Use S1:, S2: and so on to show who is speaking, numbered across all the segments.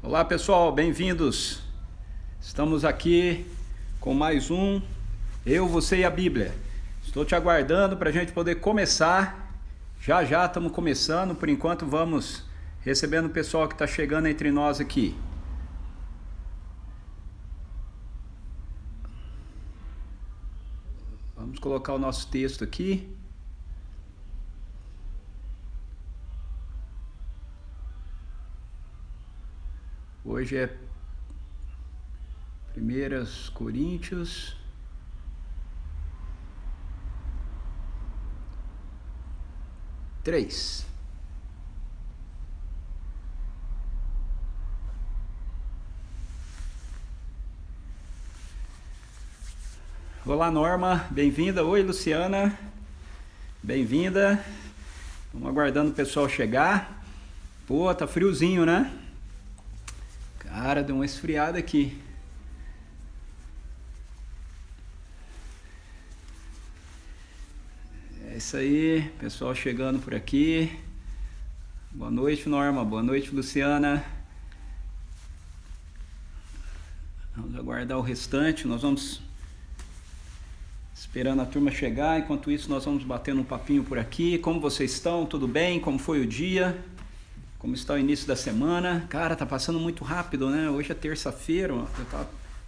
S1: Olá pessoal, bem-vindos. Estamos aqui com mais um Eu, Você e a Bíblia. Estou te aguardando para a gente poder começar. Já estamos começando, por enquanto vamos recebendo o pessoal que está chegando entre nós aqui. Vamos colocar o nosso texto aqui. Hoje é 1 Coríntios 3. Olá Norma, bem-vinda. Oi Luciana, bem-vinda. Vamos aguardando o pessoal chegar. Pô, tá friozinho, né? Cara, deu uma esfriada aqui. É isso aí, pessoal chegando por aqui. Boa noite, Norma. Boa noite, Luciana. Vamos aguardar o restante. Nós vamos esperando a turma chegar. Enquanto isso, nós vamos batendo um papinho por aqui. Como vocês estão? Tudo bem? Como foi o dia? Como está o início da semana? Cara, tá passando muito rápido, né? Hoje é terça-feira,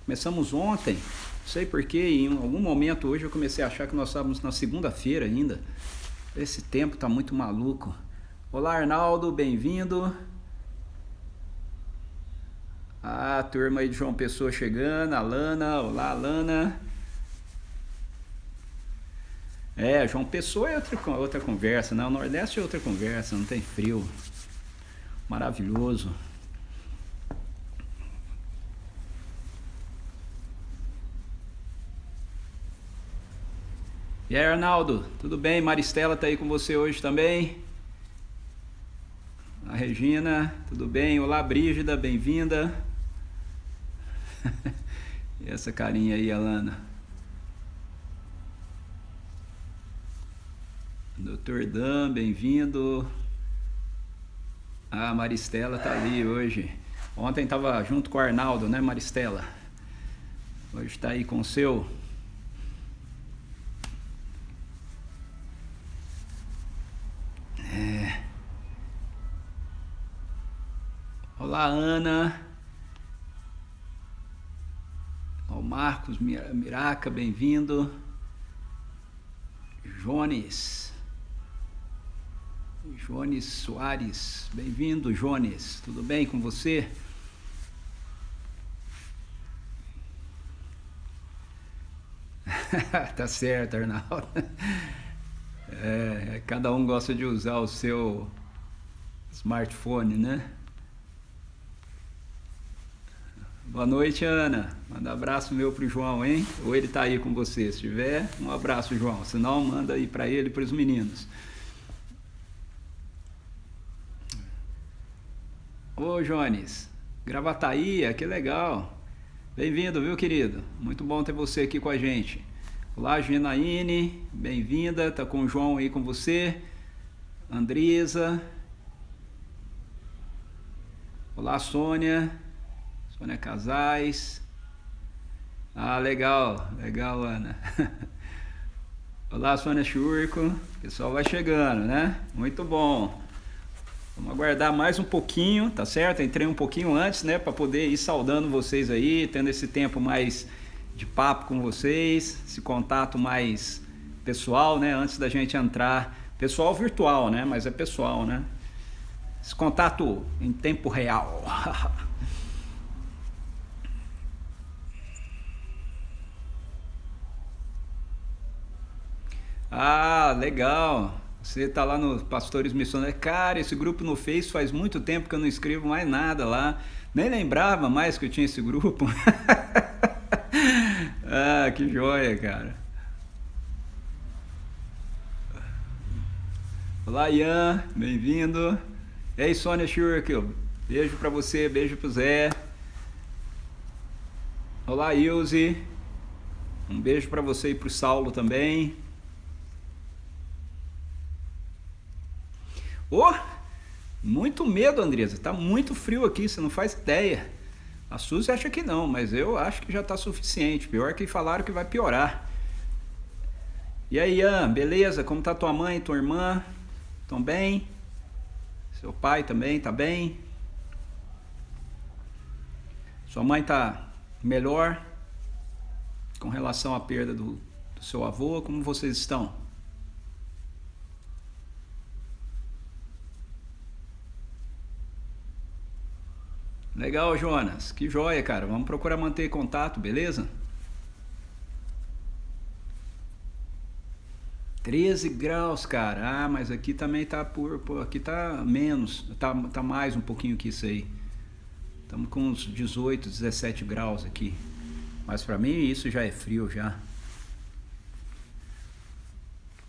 S1: começamos ontem. Não sei porquê, em algum momento hoje eu comecei a achar que nós estávamos na segunda-feira ainda. Esse tempo tá muito maluco. Olá, Arnaldo, bem-vindo. A turma aí de João Pessoa chegando, Alana, olá, Alana. João Pessoa é outra conversa, né? O Nordeste é outra conversa, não tem frio. Maravilhoso. E aí, Arnaldo, tudo bem? Maristela tá aí com você hoje também? A Regina, tudo bem? Olá, Brígida, bem-vinda. E essa carinha aí, Alana. Dr. Dan, bem-vindo. A Maristela tá ali hoje. Ontem tava junto com o Arnaldo, né, Maristela? Hoje tá aí com o seu. Olá, Ana. O Marcos Miraca, bem-vindo. Jones Soares, bem-vindo, Jones. Tudo bem com você? Tá certo, Arnaldo. Cada um gosta de usar o seu smartphone, né? Boa noite, Ana. Manda um abraço meu pro João, hein? Ou ele tá aí com você? Se tiver, um abraço, João. Se não, manda aí para ele e para os meninos. Ô, Jones, Gravataí, que legal. Bem-vindo, viu, querido? Muito bom ter você aqui com a gente. Olá, Ginaíne, bem-vinda. Tá com o João aí com você. Andresa. Olá, Sônia Casais. Ah, legal, Ana. Olá, Sônia Churco. O pessoal vai chegando, né? Muito bom. Vamos aguardar mais um pouquinho, tá certo? Entrei um pouquinho antes, né? Para poder ir saudando vocês aí, tendo esse tempo mais de papo com vocês, esse contato mais pessoal, né? Antes da gente entrar. Pessoal virtual, né? Mas é pessoal, né? Esse contato em tempo real. Ah, legal. Você tá lá no Pastores Missionários. Cara, esse grupo no Face faz muito tempo que eu não escrevo mais nada lá. Nem lembrava mais que eu tinha esse grupo. Ah, que joia, cara. Olá, Ian, bem-vindo. E aí, Sônia Schurkel, beijo pra você, beijo pro Zé. Olá, Ilse, um beijo pra você e pro Saulo também. Muito medo, Andresa. Tá muito frio aqui, você não faz ideia. A Suzy acha que não, mas eu acho que já tá suficiente. Pior que falaram que vai piorar. E aí, Ian, beleza? Como tá tua mãe, tua irmã? Tão bem? Seu pai também tá bem? Sua mãe tá melhor com relação à perda do seu avô? Como vocês estão? Legal, Jonas. Que joia, cara. Vamos procurar manter contato, beleza? 13 graus, cara. Ah, mas aqui também tá aqui tá menos, tá mais um pouquinho que isso aí. Estamos com uns 18, 17 graus aqui. Mas pra mim isso já é frio já.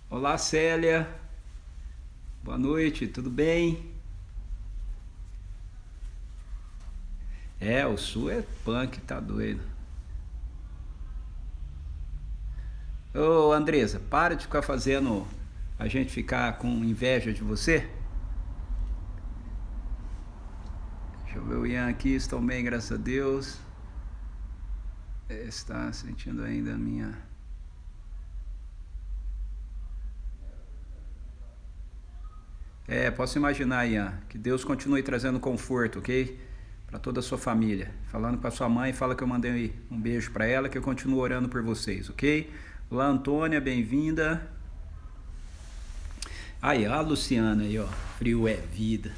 S1: Olá, Célia. Boa noite, tudo bem? É, o sul é punk, tá doido. Ô, Andresa, para de ficar fazendo a gente ficar com inveja de você. Deixa eu ver o Ian aqui, estou bem, graças a Deus. Está sentindo ainda a minha. É, posso imaginar, Ian, que Deus continue trazendo conforto, ok? Para toda a sua família. Falando com a sua mãe, fala que eu mandei um beijo para ela, que eu continuo orando por vocês, ok? Olá, Antônia, bem-vinda. Aí, a Luciana aí, ó. Frio é vida.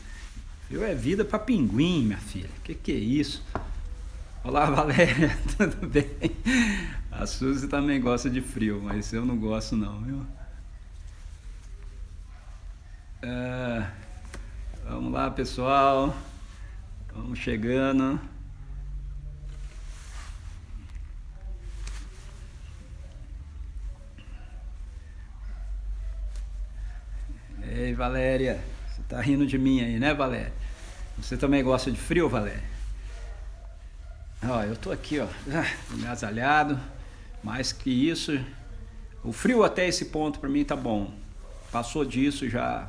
S1: Frio é vida para pinguim, minha filha. Que é isso? Olá, Valéria, tudo bem? A Suzy também gosta de frio, mas eu não gosto não, viu? Ah, vamos lá, pessoal. Vamos chegando. Ei, Valéria. Você tá rindo de mim aí, né, Valéria? Você também gosta de frio, Valéria? Ó, eu tô aqui, ó, agasalhado. Mais que isso, o frio até esse ponto pra mim tá bom. Passou disso já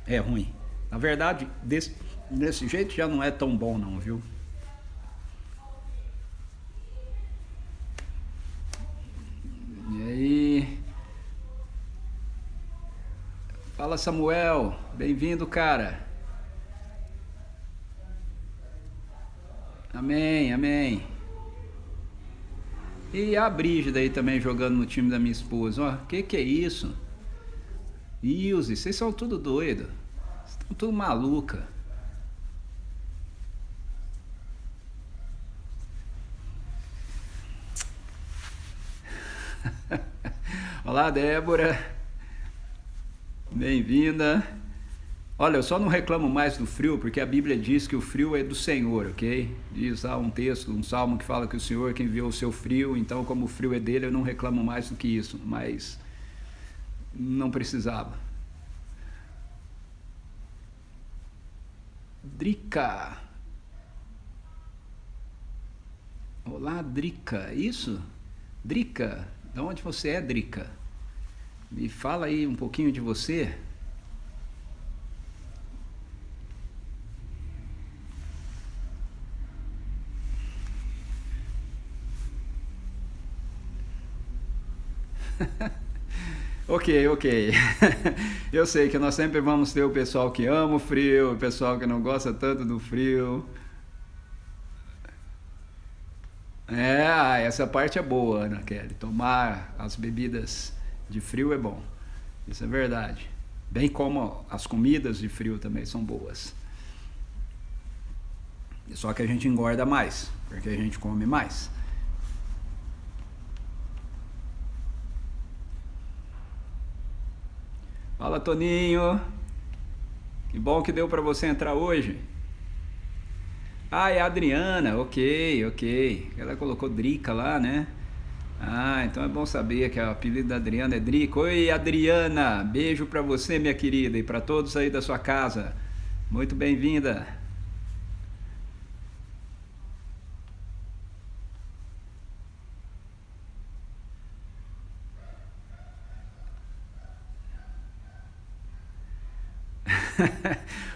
S1: é ruim. Na verdade, desse jeito já não é tão bom não, viu? E aí? Fala, Samuel, bem-vindo, cara. Amém, amém. E a Brígida aí também jogando no time da minha esposa. Ó, que é isso? Ilse, vocês são tudo doido. Vocês estão tudo maluca. Olá, Débora. Bem-vinda. Olha, eu só não reclamo mais do frio porque a Bíblia diz que o frio é do Senhor, ok? Diz lá um texto, um salmo que fala que o Senhor é quem enviou o seu frio, então como o frio é dele, eu não reclamo mais do que isso, mas não precisava. Drica. Olá, Drica. Isso? Drica. De onde você é, Drica? Me fala aí um pouquinho de você. Ok, ok. Eu sei que nós sempre vamos ter o pessoal que ama o frio, o pessoal que não gosta tanto do frio. É, essa parte é boa, Ana Kelly. Tomar as bebidas de frio é bom. Isso é verdade. Bem como as comidas de frio também são boas. Só que a gente engorda mais, porque a gente come mais. Fala, Toninho. Que bom que deu para você entrar hoje. Ah, é a Adriana. Ok, ok. Ela colocou Drica lá, né? Ah, então é bom saber que o apelido da Adriana é Drica. Oi, Adriana. Beijo para você, minha querida, e para todos aí da sua casa. Muito bem-vinda.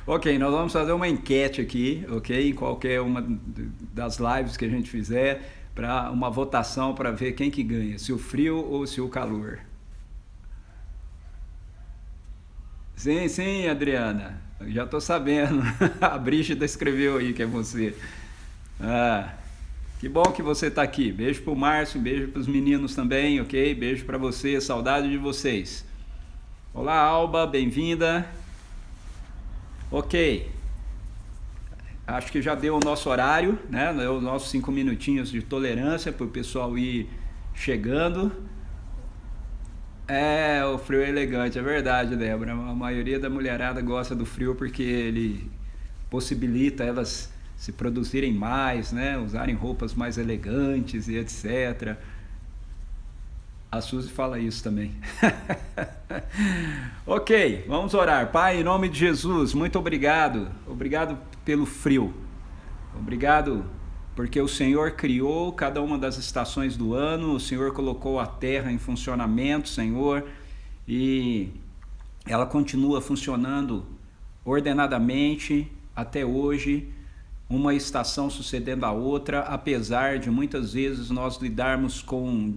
S1: Ok, nós vamos fazer uma enquete aqui, ok? Em qualquer uma das lives que a gente fizer, para uma votação para ver quem que ganha, se o frio ou se o calor. Sim, sim, Adriana, eu já estou sabendo. A Brígida escreveu aí que é você. Ah, que bom que você está aqui. Beijo pro Márcio, beijo para os meninos também, ok? Beijo para você, saudade de vocês. Olá, Alba, bem-vinda. Ok, acho que já deu o nosso horário, né? Deu os nossos 5 minutinhos de tolerância para o pessoal ir chegando. É, o frio é elegante, é verdade, Débora. A maioria da mulherada gosta do frio porque ele possibilita elas se produzirem mais, né? Usarem roupas mais elegantes e etc. A Suzy fala isso também. Ok, vamos orar. Pai, em nome de Jesus, muito obrigado. Obrigado pelo frio. Obrigado porque o Senhor criou cada uma das estações do ano, o Senhor colocou a terra em funcionamento, Senhor, e ela continua funcionando ordenadamente até hoje, uma estação sucedendo a outra, apesar de muitas vezes nós lidarmos com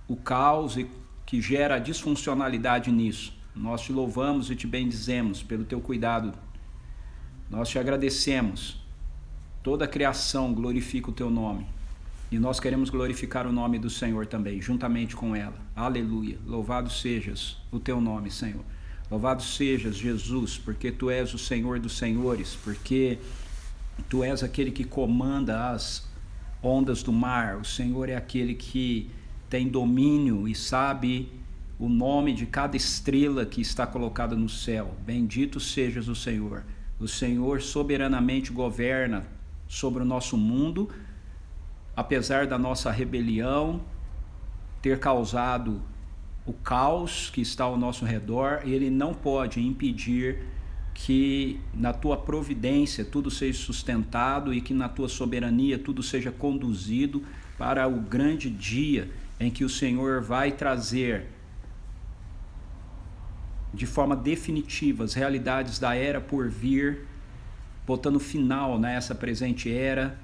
S1: o caos que gera disfuncionalidade nisso. Nós te louvamos e te bendizemos pelo teu cuidado. Nós te agradecemos. Toda a criação glorifica o teu nome. E nós queremos glorificar o nome do Senhor também, juntamente com ela. Aleluia. Louvado sejas o teu nome, Senhor. Louvado sejas, Jesus, porque tu és o Senhor dos senhores, porque tu és aquele que comanda as ondas do mar. O Senhor é aquele que tem domínio e sabe o nome de cada estrela que está colocada no céu. Bendito sejas o Senhor. O Senhor soberanamente governa sobre o nosso mundo, apesar da nossa rebelião ter causado o caos que está ao nosso redor. Ele não pode impedir que na tua providência tudo seja sustentado e que na tua soberania tudo seja conduzido para o grande dia em que o Senhor vai trazer de forma definitiva as realidades da era por vir, botando final nessa presente era,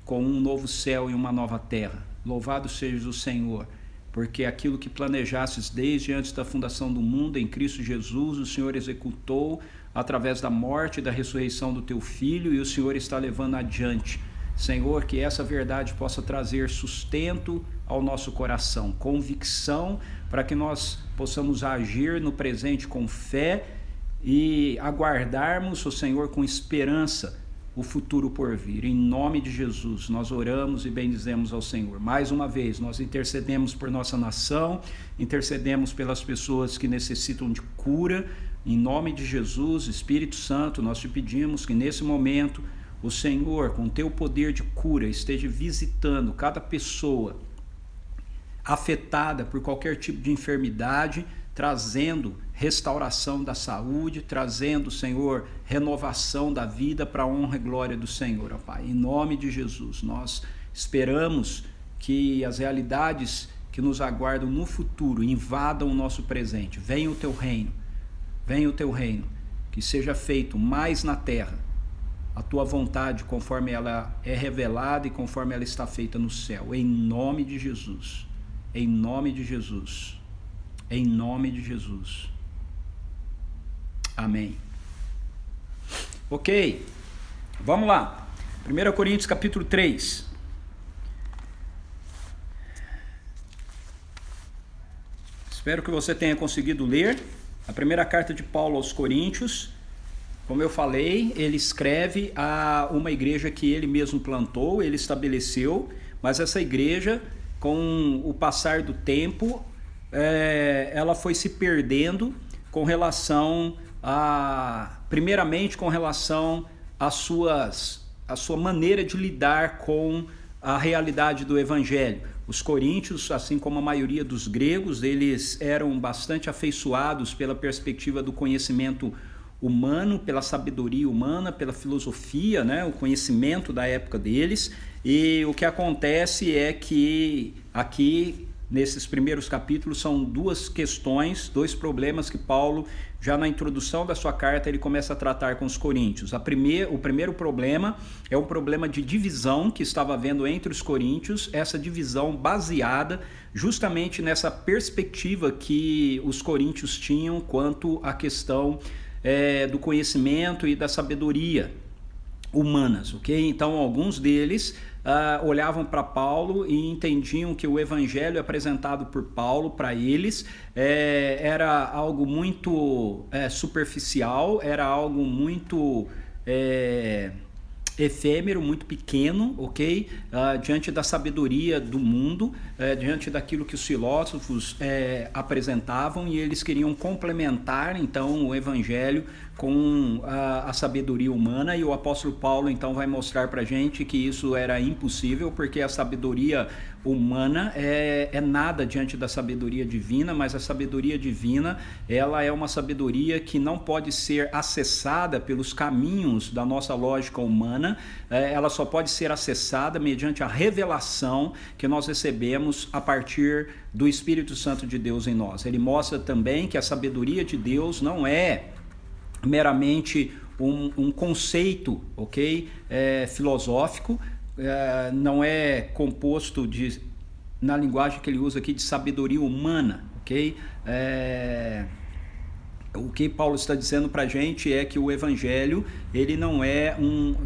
S1: com um novo céu e uma nova terra. Louvado seja o Senhor, porque aquilo que planejasses desde antes da fundação do mundo, em Cristo Jesus, o Senhor executou através da morte e da ressurreição do teu Filho, e o Senhor está levando adiante. Senhor, que essa verdade possa trazer sustento ao nosso coração, convicção, para que nós possamos agir no presente com fé e aguardarmos o Senhor com esperança o futuro por vir. Em nome de Jesus, nós oramos e bendizemos ao Senhor. Mais uma vez, nós intercedemos por nossa nação, intercedemos pelas pessoas que necessitam de cura. Em nome de Jesus, Espírito Santo, nós te pedimos que nesse momento o Senhor, com teu poder de cura, esteja visitando cada pessoa afetada por qualquer tipo de enfermidade, trazendo restauração da saúde, trazendo, Senhor, renovação da vida para a honra e glória do Senhor, ó Pai. Em nome de Jesus, nós esperamos que as realidades que nos aguardam no futuro invadam o nosso presente. Venha o teu reino, que seja feito mais na terra a tua vontade, conforme ela é revelada e conforme ela está feita no céu. Em nome de Jesus. Em nome de Jesus. Em nome de Jesus. Amém. Ok. Vamos lá. 1 Coríntios capítulo 3. Espero que você tenha conseguido ler a primeira carta de Paulo aos Coríntios. Como eu falei, ele escreve a uma igreja que ele mesmo plantou, ele estabeleceu, mas essa igreja, com o passar do tempo, ela foi se perdendo com relação primeiramente com relação à sua maneira de lidar com a realidade do evangelho. Os coríntios, assim como a maioria dos gregos, eles eram bastante afeiçoados pela perspectiva do conhecimento humano, pela sabedoria humana, pela filosofia, né, o conhecimento da época deles. E o que acontece é que aqui nesses primeiros capítulos são duas questões, dois problemas que Paulo, já na introdução da sua carta, ele começa a tratar com os coríntios. O primeiro problema é um problema de divisão que estava havendo entre os coríntios, essa divisão baseada justamente nessa perspectiva que os coríntios tinham quanto à questão do conhecimento e da sabedoria humanas, ok? Então alguns deles olhavam para Paulo e entendiam que o evangelho apresentado por Paulo para eles era algo muito superficial, era algo muito efêmero, muito pequeno, ok? Diante da sabedoria do mundo, diante daquilo que os filósofos apresentavam, e eles queriam complementar então o evangelho com a sabedoria humana, e o apóstolo Paulo então vai mostrar para a gente que isso era impossível, porque a sabedoria humana é nada diante da sabedoria divina, mas a sabedoria divina, ela é uma sabedoria que não pode ser acessada pelos caminhos da nossa lógica humana, ela só pode ser acessada mediante a revelação que nós recebemos a partir do Espírito Santo de Deus em nós. Ele mostra também que a sabedoria de Deus não é meramente um conceito, ok? Filosófico, não é composto na linguagem que ele usa aqui, de sabedoria humana, ok? O que Paulo está dizendo para a gente é que o evangelho, ele não é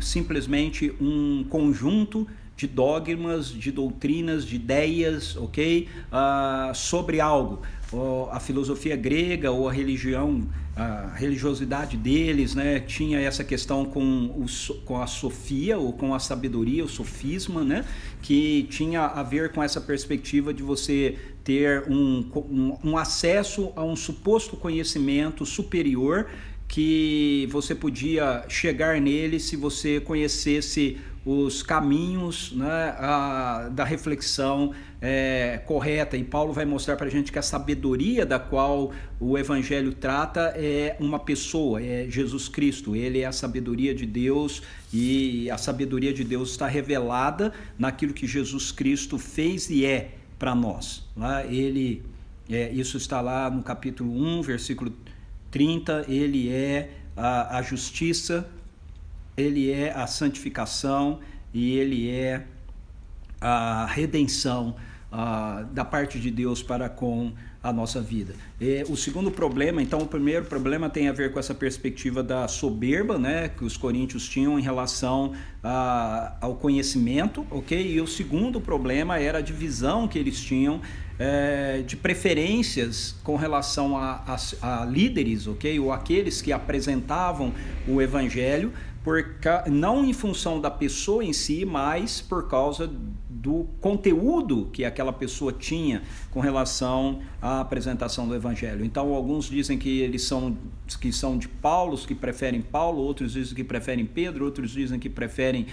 S1: simplesmente um conjunto de dogmas, de doutrinas, de ideias, ok? Sobre algo. A filosofia grega ou a religiosidade deles, né, tinha essa questão com a sofia ou com a sabedoria, o sofisma, né, que tinha a ver com essa perspectiva de você ter um acesso a um suposto conhecimento superior, que você podia chegar nele se você conhecesse os caminhos, né, da reflexão correta. E Paulo vai mostrar para a gente que a sabedoria da qual o evangelho trata é uma pessoa, é Jesus Cristo. Ele é a sabedoria de Deus, e a sabedoria de Deus está revelada naquilo que Jesus Cristo fez e é para nós. Isso está lá no capítulo 1, versículo 30, ele é a justiça, ele é a santificação e ele é a redenção da parte de Deus para com a nossa vida. O segundo problema, então, o primeiro problema tem a ver com essa perspectiva da soberba, né, que os coríntios tinham em relação ao conhecimento, ok? E o segundo problema era a divisão que eles tinham de preferências com relação a líderes, ok? Ou aqueles que apresentavam o evangelho, não em função da pessoa em si, mas por causa do conteúdo que aquela pessoa tinha com relação à apresentação do evangelho. Então alguns dizem que eles são de Paulo, que preferem Paulo, outros dizem que preferem Pedro, outros dizem que preferem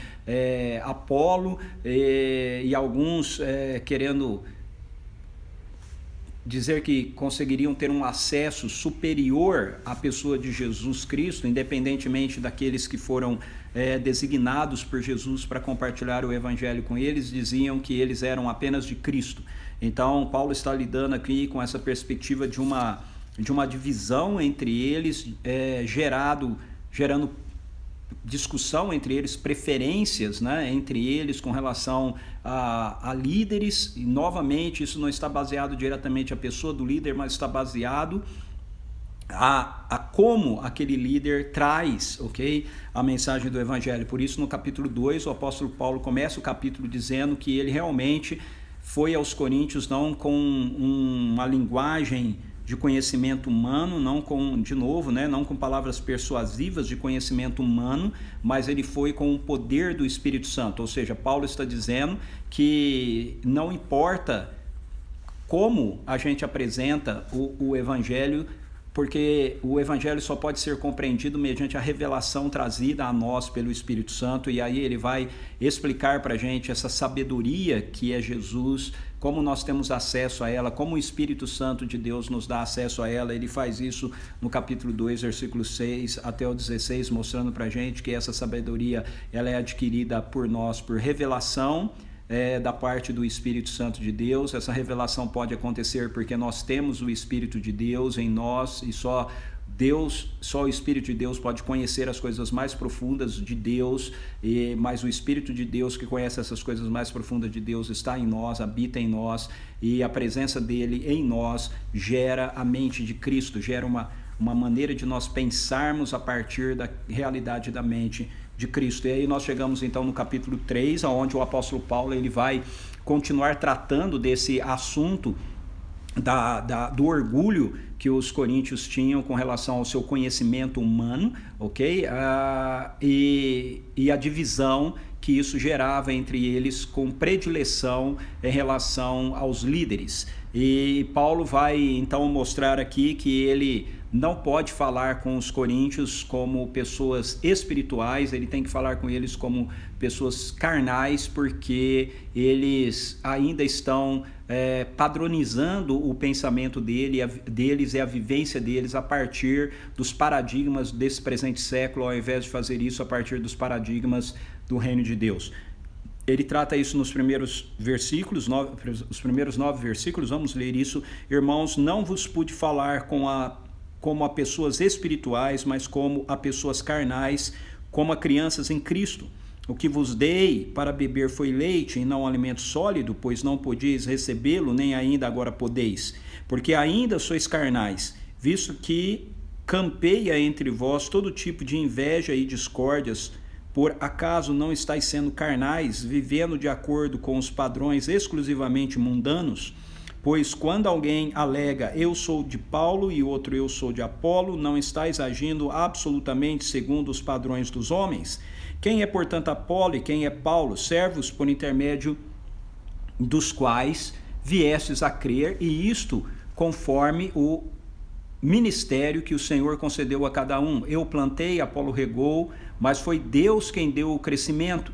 S1: Apolo, e alguns querendo dizer que conseguiriam ter um acesso superior à pessoa de Jesus Cristo, independentemente daqueles que foram designados por Jesus para compartilhar o evangelho com eles, diziam que eles eram apenas de Cristo. Então Paulo está lidando aqui com essa perspectiva de uma divisão entre eles, gerando discussão entre eles, preferências, né, entre eles com relação a líderes. E novamente isso não está baseado diretamente à pessoa do líder, mas está baseado a como aquele líder traz, ok, a mensagem do evangelho. Por isso no capítulo 2 o apóstolo Paulo começa o capítulo dizendo que ele realmente foi aos coríntios não com uma linguagem de conhecimento humano, não com palavras persuasivas de conhecimento humano, mas ele foi com o poder do Espírito Santo. Ou seja, Paulo está dizendo que não importa como a gente apresenta o evangelho, porque o evangelho só pode ser compreendido mediante a revelação trazida a nós pelo Espírito Santo. E aí ele vai explicar para a gente essa sabedoria que é Jesus, como nós temos acesso a ela, como o Espírito Santo de Deus nos dá acesso a ela. Ele faz isso no capítulo 2, versículo 6 até o 16, mostrando para a gente que essa sabedoria ela é adquirida por nós por revelação da parte do Espírito Santo de Deus. Essa revelação pode acontecer porque nós temos o Espírito de Deus em nós, e só o Espírito de Deus pode conhecer as coisas mais profundas de Deus, mas o Espírito de Deus que conhece essas coisas mais profundas de Deus está em nós, habita em nós, e a presença dele em nós gera a mente de Cristo, gera uma maneira de nós pensarmos a partir da realidade da mente de Cristo. E aí nós chegamos então no capítulo 3, onde o apóstolo Paulo ele vai continuar tratando desse assunto do orgulho que os coríntios tinham com relação ao seu conhecimento humano, ok? E a divisão que isso gerava entre eles, com predileção em relação aos líderes. E Paulo vai então mostrar aqui que ele não pode falar com os coríntios como pessoas espirituais, ele tem que falar com eles como pessoas carnais, porque eles ainda estão padronizando o pensamento deles e a vivência deles a partir dos paradigmas desse presente século, ao invés de fazer isso a partir dos paradigmas do reino de Deus. Ele trata isso nos primeiros versículos, os primeiros 9 versículos. Vamos ler isso. Irmãos, não vos pude falar como a pessoas espirituais, mas como a pessoas carnais, como a crianças em Cristo. O que vos dei para beber foi leite e não alimento sólido, pois não podíeis recebê-lo, nem ainda agora podeis, porque ainda sois carnais, visto que campeia entre vós todo tipo de inveja e discórdias. Por acaso não estáis sendo carnais, vivendo de acordo com os padrões exclusivamente mundanos? Pois quando alguém alega, eu sou de Paulo, e outro, eu sou de Apolo, não estáis agindo absolutamente segundo os padrões dos homens? Quem é, portanto, Apolo e quem é Paulo? Servos por intermédio dos quais viestes a crer, e isto conforme o ministério que o Senhor concedeu a cada um. Eu plantei, Apolo regou, mas foi Deus quem deu o crescimento,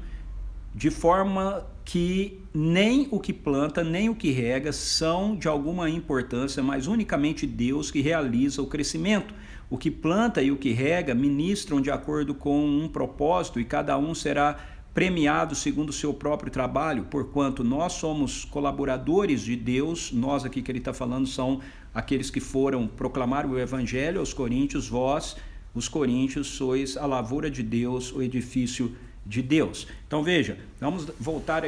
S1: de forma que nem o que planta, nem o que rega são de alguma importância, mas unicamente Deus que realiza o crescimento. O que planta e o que rega ministram de acordo com um propósito, e cada um será premiado segundo o seu próprio trabalho, porquanto nós somos colaboradores de Deus. Nós aqui que ele está falando são aqueles que foram proclamar o evangelho aos coríntios. Vós, os coríntios, sois a lavoura de Deus, o edifício de Deus. Então veja, vamos voltar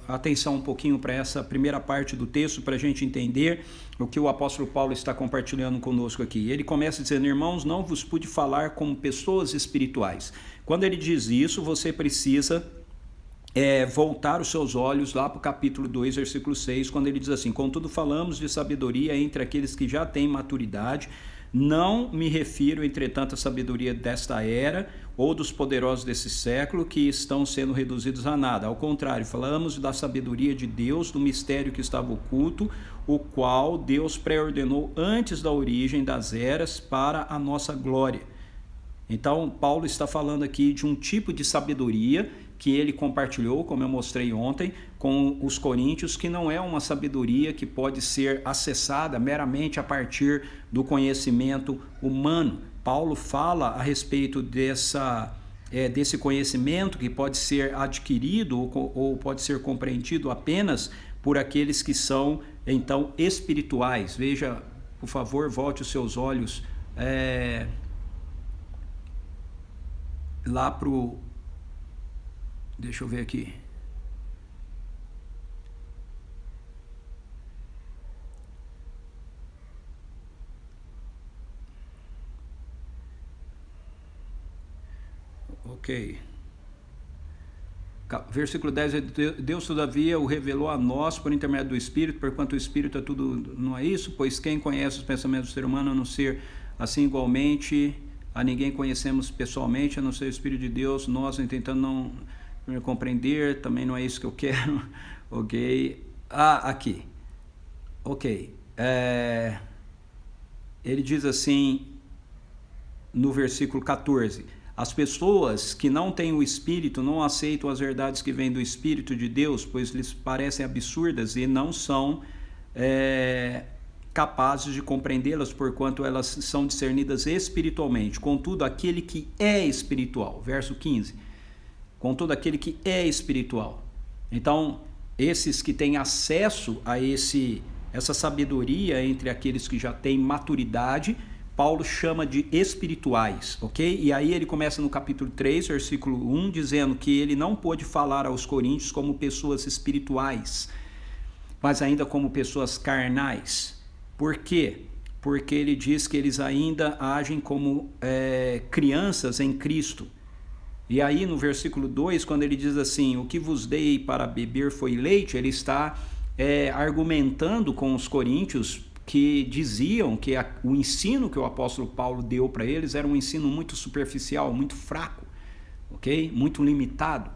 S1: a atenção um pouquinho para essa primeira parte do texto, para a gente entender o que o apóstolo Paulo está compartilhando conosco aqui. Ele começa dizendo, irmãos, não vos pude falar como pessoas espirituais. Quando ele diz isso, você precisa voltar os seus olhos lá para o capítulo 2, versículo 6, quando ele diz assim, contudo falamos de sabedoria entre aqueles que já têm maturidade. Não me refiro, entretanto, à sabedoria desta era ou dos poderosos desse século, que estão sendo reduzidos a nada. Ao contrário, falamos da sabedoria de Deus, do mistério que estava oculto, o qual Deus pré-ordenou antes da origem das eras para a nossa glória. Então, Paulo está falando aqui de um tipo de sabedoria que ele compartilhou, como eu mostrei ontem, com os coríntios, que não é uma sabedoria que pode ser acessada meramente a partir do conhecimento humano. Paulo fala a respeito desse conhecimento que pode ser adquirido ou pode ser compreendido apenas por aqueles que são, então, espirituais. Veja, por favor, volte os seus olhos lá para o... Deixa eu ver aqui. Ok. Versículo 10, Deus todavia o revelou a nós por intermédio do Espírito, porquanto o Espírito é tudo, não é isso? Pois quem conhece os pensamentos do ser humano, a não ser assim igualmente, a ninguém conhecemos pessoalmente, a não ser o Espírito de Deus, nós tentando não compreender, também não é isso que eu quero, ok? Aqui, ok, ele diz assim, no versículo 14, as pessoas que não têm o Espírito não aceitam as verdades que vêm do Espírito de Deus, pois lhes parecem absurdas e não são capazes de compreendê-las, porquanto elas são discernidas espiritualmente. Contudo, aquele que é espiritual, verso 15, contudo aquele que é espiritual. Então, esses que têm acesso a essa sabedoria entre aqueles que já têm maturidade, Paulo chama de espirituais, ok? E aí ele começa no capítulo 3, versículo 1, dizendo que ele não pôde falar aos coríntios como pessoas espirituais, mas ainda como pessoas carnais. Por quê? Porque ele diz que eles ainda agem como crianças em Cristo. E aí no versículo 2, quando ele diz assim, o que vos dei para beber foi leite, ele está argumentando com os coríntios que diziam que o ensino que o apóstolo Paulo deu para eles era um ensino muito superficial, muito fraco, ok? Muito limitado.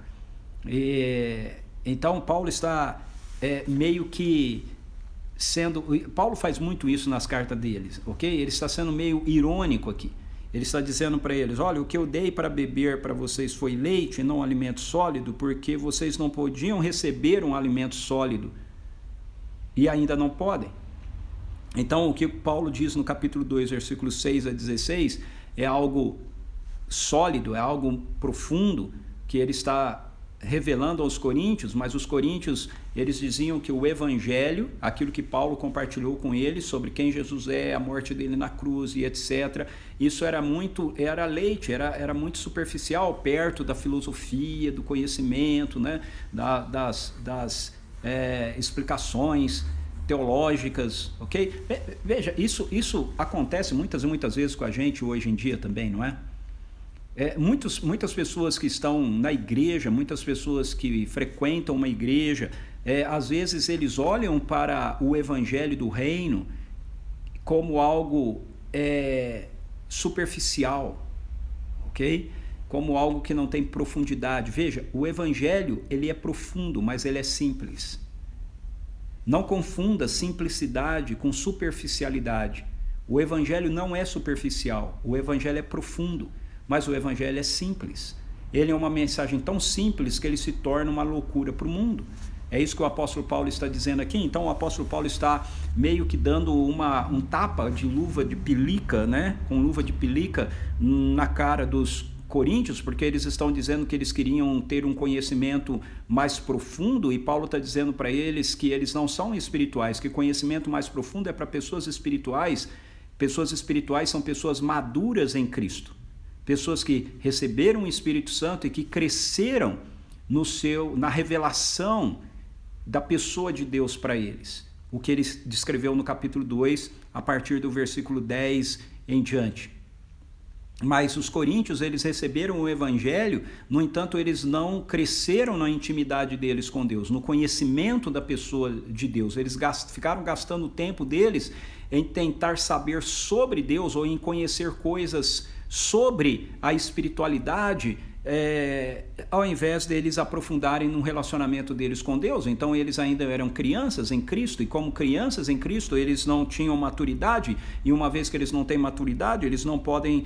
S1: Então Paulo está meio que Paulo faz muito isso nas cartas deles, ok? Ele está sendo meio irônico aqui. Ele está dizendo para eles, olha, o que eu dei para beber para vocês foi leite e não alimento sólido, porque vocês não podiam receber um alimento sólido e ainda não podem. Então, o que Paulo diz no capítulo 2, versículos 6 a 16, é algo sólido, é algo profundo, que ele está revelando aos coríntios, mas os coríntios, eles diziam que o evangelho, aquilo que Paulo compartilhou com eles sobre quem Jesus é, a morte dele na cruz e etc., isso era leite, era muito superficial, perto da filosofia, do conhecimento, né, das explicações teológicas, ok? Veja, isso acontece muitas e muitas vezes com a gente hoje em dia também, não é? Muitas pessoas que estão na igreja, muitas pessoas que frequentam uma igreja, às vezes eles olham para o evangelho do reino como algo superficial, ok? Como algo que não tem profundidade. Veja, o evangelho ele é profundo, mas ele é simples. Não confunda simplicidade com superficialidade. O evangelho não é superficial, o evangelho é profundo, mas o evangelho é simples. Ele é uma mensagem tão simples que ele se torna uma loucura para o mundo. É isso que o apóstolo Paulo está dizendo aqui. Então o apóstolo Paulo está meio que dando um tapa de luva de pelica, né? Com luva de pelica na cara dos coríntios, porque eles estão dizendo que eles queriam ter um conhecimento mais profundo, e Paulo está dizendo para eles que eles não são espirituais, que conhecimento mais profundo é para pessoas espirituais. Pessoas espirituais são pessoas maduras em Cristo, pessoas que receberam o Espírito Santo e que cresceram na revelação da pessoa de Deus para eles, o que ele descreveu no capítulo 2, a partir do versículo 10 em diante. Mas os coríntios, eles receberam o evangelho, no entanto, eles não cresceram na intimidade deles com Deus, no conhecimento da pessoa de Deus. Eles ficaram gastando o tempo deles em tentar saber sobre Deus ou em conhecer coisas sobre a espiritualidade, ao invés deles aprofundarem no relacionamento deles com Deus. Então eles ainda eram crianças em Cristo, e como crianças em Cristo eles não tinham maturidade, e uma vez que eles não têm maturidade, eles não podem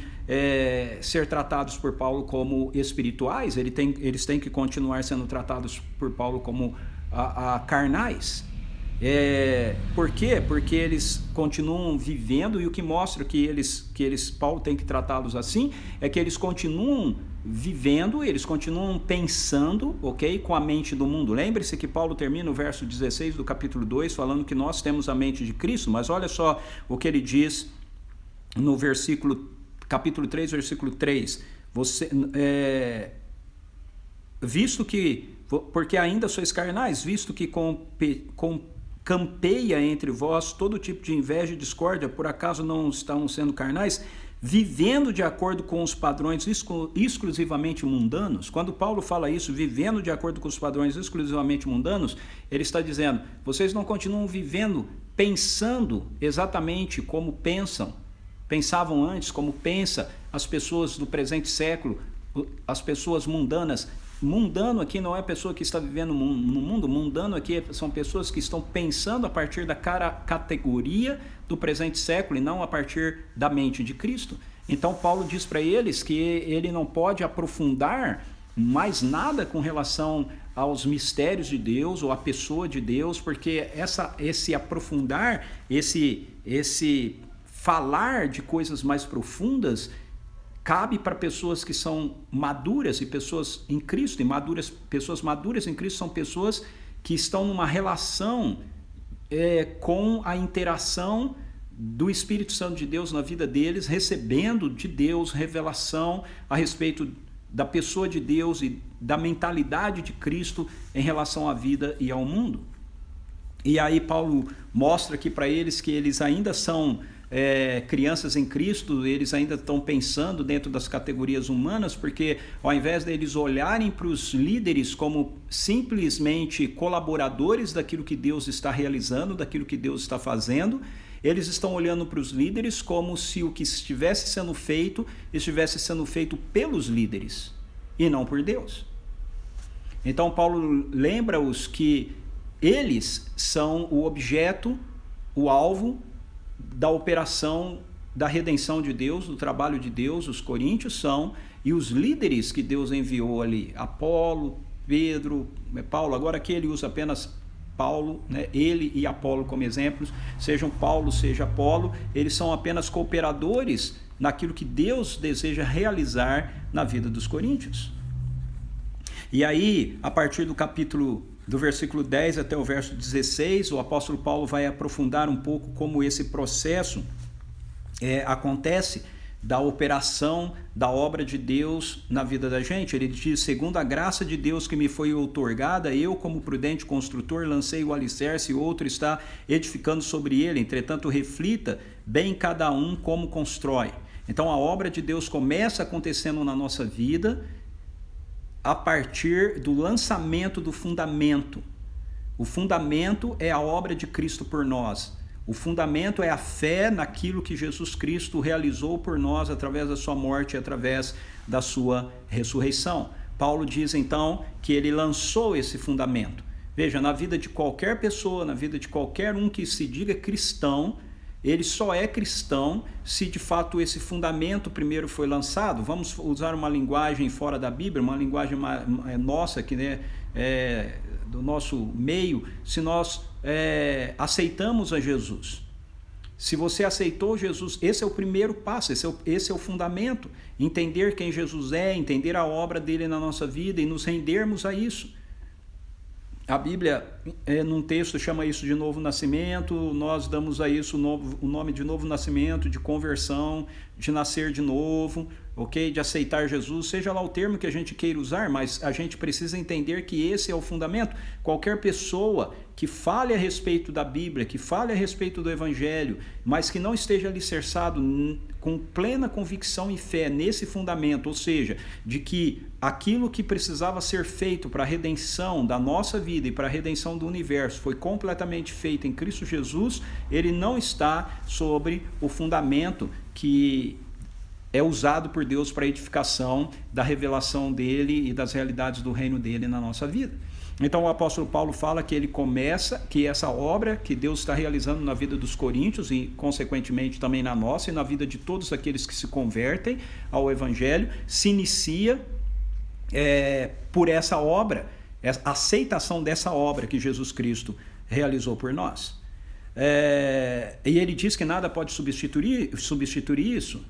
S1: ser tratados por Paulo como espirituais, eles têm que continuar sendo tratados por Paulo como carnais. Por quê? Porque eles continuam vivendo, e o que mostra que Paulo tem que tratá-los assim é que eles continuam vivendo, eles continuam pensando, ok, com a mente do mundo. Lembre-se que Paulo termina o verso 16 do capítulo 2 falando que nós temos a mente de Cristo, mas olha só o que ele diz no capítulo 3, versículo 3. Porque ainda sois carnais, visto que campeia entre vós todo tipo de inveja e discórdia, por acaso não estão sendo carnais, vivendo de acordo com os padrões exclusivamente mundanos? Quando Paulo fala isso, vivendo de acordo com os padrões exclusivamente mundanos, ele está dizendo, vocês não continuam vivendo, pensando exatamente como pensavam antes, como pensa as pessoas do presente século, as pessoas mundanas. Mundano aqui não é pessoa que está vivendo no mundo, mundano aqui são pessoas que estão pensando a partir da categoria do presente século e não a partir da mente de Cristo. Então Paulo diz para eles que ele não pode aprofundar mais nada com relação aos mistérios de Deus ou à pessoa de Deus, porque esse aprofundar, esse falar de coisas mais profundas cabe para pessoas que são maduras e pessoas em Cristo, pessoas maduras em Cristo são pessoas que estão numa relação com a interação do Espírito Santo de Deus na vida deles, recebendo de Deus revelação a respeito da pessoa de Deus e da mentalidade de Cristo em relação à vida e ao mundo. E aí Paulo mostra aqui para eles que eles ainda são crianças em Cristo, eles ainda estão pensando dentro das categorias humanas, porque ao invés deles olharem para os líderes como simplesmente colaboradores daquilo que Deus está realizando, daquilo que Deus está fazendo, eles estão olhando para os líderes como se o que estivesse sendo feito pelos líderes e não por Deus. Então Paulo lembra-os que eles são o objeto, o alvo da operação da redenção de Deus, do trabalho de Deus, os coríntios são, e os líderes que Deus enviou ali, Apolo, Pedro, Paulo, agora aqui ele usa apenas Paulo, né? Ele e Apolo como exemplos, sejam Paulo, seja Apolo, eles são apenas cooperadores naquilo que Deus deseja realizar na vida dos coríntios. E aí, a partir do versículo 10 até o verso 16, o apóstolo Paulo vai aprofundar um pouco como esse processo acontece da operação da obra de Deus na vida da gente. Ele diz: segundo a graça de Deus que me foi outorgada, eu, como prudente construtor, lancei o alicerce e outro está edificando sobre ele. Entretanto, reflita bem cada um como constrói. Então, a obra de Deus começa acontecendo na nossa vida a partir do lançamento do fundamento. O fundamento é a obra de Cristo por nós. O fundamento é a fé naquilo que Jesus Cristo realizou por nós através da sua morte e através da sua ressurreição. Paulo diz então que ele lançou esse fundamento. Veja, na vida de qualquer pessoa, na vida de qualquer um que se diga cristão, ele só é cristão se de fato esse fundamento primeiro foi lançado. Vamos usar uma linguagem fora da Bíblia, uma linguagem nossa, que do nosso meio, se nós aceitamos a Jesus. Se você aceitou Jesus, esse é o primeiro passo, esse é o fundamento. Entender quem Jesus é, entender a obra dele na nossa vida e nos rendermos a isso. A Bíblia, num texto, chama isso de novo nascimento, nós damos a isso o nome de novo nascimento, de conversão, de nascer de novo, ok? De aceitar Jesus, seja lá o termo que a gente queira usar, mas a gente precisa entender que esse é o fundamento. Qualquer pessoa que fale a respeito da Bíblia, que fale a respeito do Evangelho, mas que não esteja alicerçado com plena convicção e fé nesse fundamento, ou seja, de que aquilo que precisava ser feito para a redenção da nossa vida e para a redenção do universo foi completamente feito em Cristo Jesus, ele não está sobre o fundamento que é usado por Deus para a edificação da revelação dele e das realidades do reino dele na nossa vida. Então o apóstolo Paulo fala que ele começa, que essa obra que Deus está realizando na vida dos coríntios e consequentemente também na nossa e na vida de todos aqueles que se convertem ao Evangelho, se inicia por essa obra, a aceitação dessa obra que Jesus Cristo realizou por nós. E ele diz que nada pode substituir isso.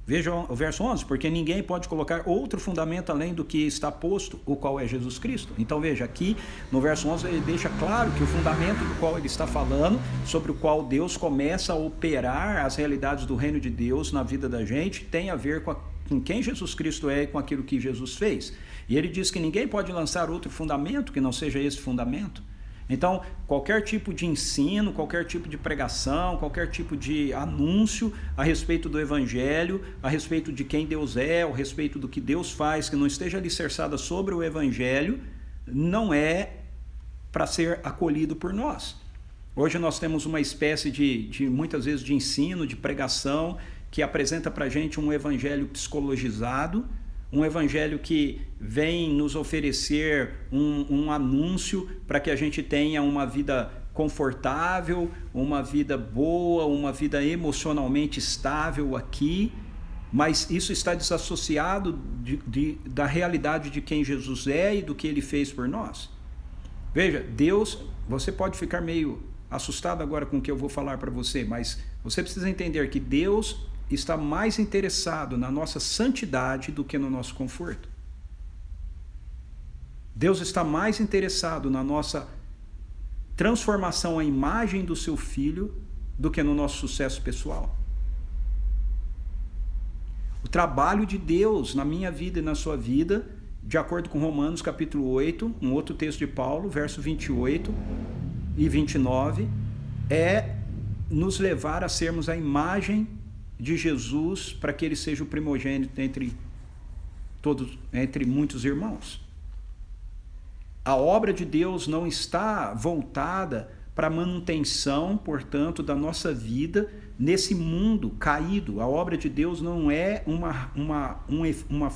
S1: Veja o verso 11, porque ninguém pode colocar outro fundamento além do que está posto, o qual é Jesus Cristo. Então veja, aqui no verso 11 ele deixa claro que o fundamento do qual ele está falando, sobre o qual Deus começa a operar as realidades do reino de Deus na vida da gente, tem a ver com quem Jesus Cristo é e com aquilo que Jesus fez. E ele diz que ninguém pode lançar outro fundamento que não seja esse fundamento. Então, qualquer tipo de ensino, qualquer tipo de pregação, qualquer tipo de anúncio a respeito do Evangelho, a respeito de quem Deus é, a respeito do que Deus faz, que não esteja alicerçada sobre o Evangelho, não é para ser acolhido por nós. Hoje nós temos uma espécie de muitas vezes, de ensino, de pregação, que apresenta para a gente um Evangelho psicologizado, um evangelho que vem nos oferecer um anúncio para que a gente tenha uma vida confortável, uma vida boa, uma vida emocionalmente estável aqui, mas isso está desassociado da realidade de quem Jesus é e do que ele fez por nós. Veja, Deus, você pode ficar meio assustado agora com o que eu vou falar para você, mas você precisa entender que Deus está mais interessado na nossa santidade do que no nosso conforto. Deus está mais interessado na nossa transformação à imagem do seu Filho do que no nosso sucesso pessoal. O trabalho de Deus na minha vida e na sua vida, de acordo com Romanos capítulo 8, um outro texto de Paulo, verso 28 e 29, é nos levar a sermos a imagem de Jesus para que ele seja o primogênito entre muitos irmãos. A obra de Deus não está voltada para a manutenção, portanto, da nossa vida nesse mundo caído. A obra de Deus não é uma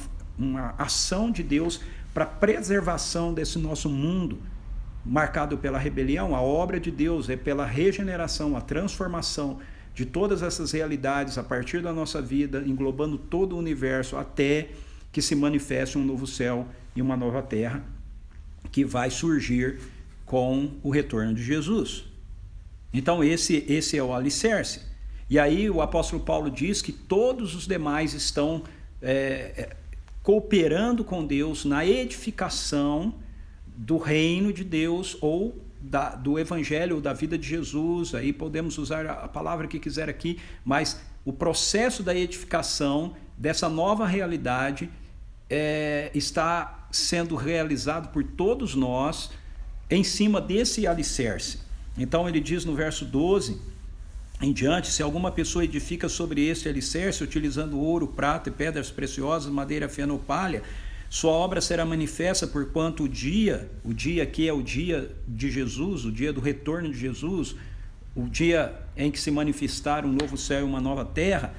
S1: ação de Deus para a preservação desse nosso mundo marcado pela rebelião. A obra de Deus é pela regeneração, a transformação de todas essas realidades a partir da nossa vida, englobando todo o universo, até que se manifeste um novo céu e uma nova terra, que vai surgir com o retorno de Jesus. Então esse é o alicerce. E aí o apóstolo Paulo diz que todos os demais estão cooperando com Deus na edificação do reino de Deus ou do evangelho ou da vida de Jesus. Aí podemos usar a palavra que quiser aqui, mas o processo da edificação dessa nova realidade está sendo realizado por todos nós em cima desse alicerce. Então ele diz no verso 12 em diante: se alguma pessoa edifica sobre este alicerce, utilizando ouro, prata e pedras preciosas, madeira fena ou palha, sua obra será manifesta, porquanto o dia que é o dia de Jesus, o dia do retorno de Jesus, o dia em que se manifestar um novo céu e uma nova terra,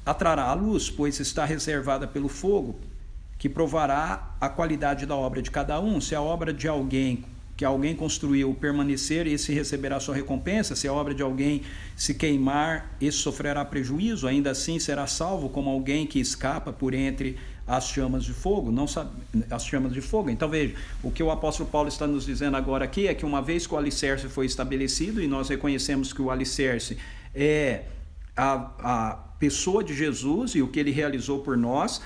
S1: atrará a luz, pois está reservada pelo fogo, que provará a qualidade da obra de cada um. Se a obra de alguém que alguém construiu permanecer, esse receberá sua recompensa. Se a obra de alguém se queimar, esse sofrerá prejuízo. Ainda assim será salvo como alguém que escapa por entre as chamas de fogo. As chamas de fogo. Então veja, o que o apóstolo Paulo está nos dizendo agora aqui é que uma vez que o alicerce foi estabelecido, e nós reconhecemos que o alicerce é a pessoa de Jesus e o que ele realizou por nós,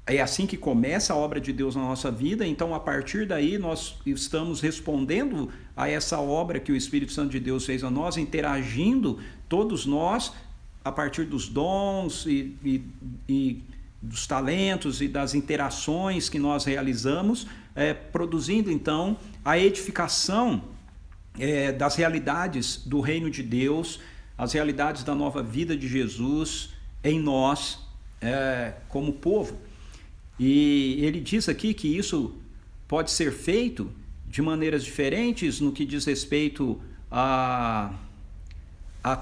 S1: é assim que começa a obra de Deus na nossa vida. Então, a partir daí, nós estamos respondendo a essa obra que o Espírito Santo de Deus fez a nós, interagindo todos nós a partir dos dons e dos talentos e das interações que nós realizamos, produzindo então a edificação das realidades do reino de Deus, as realidades da nova vida de Jesus em nós como povo. E ele diz aqui que isso pode ser feito de maneiras diferentes no que diz respeito à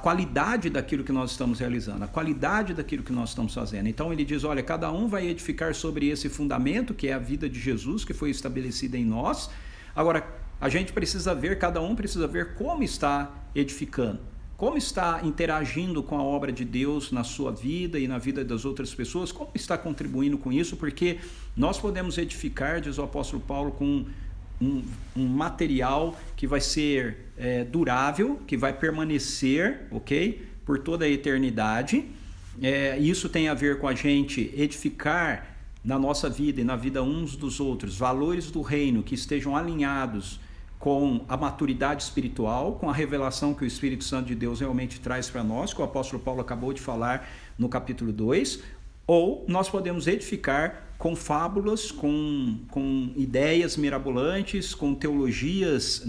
S1: qualidade daquilo que nós estamos realizando, a qualidade daquilo que nós estamos fazendo. Então ele diz, olha, cada um vai edificar sobre esse fundamento, que é a vida de Jesus, que foi estabelecida em nós. Agora, a gente precisa ver, cada um precisa ver como está edificando. Como está interagindo com a obra de Deus na sua vida e na vida das outras pessoas? Como está contribuindo com isso? Porque nós podemos edificar, diz o apóstolo Paulo, com um material que vai ser durável, que vai permanecer, ok? Por toda a eternidade. Isso tem a ver com a gente edificar na nossa vida e na vida uns dos outros valores do reino que estejam alinhados com a maturidade espiritual, com a revelação que o Espírito Santo de Deus realmente traz para nós, que o apóstolo Paulo acabou de falar no capítulo 2, ou nós podemos edificar com fábulas, com ideias mirabolantes, com teologias,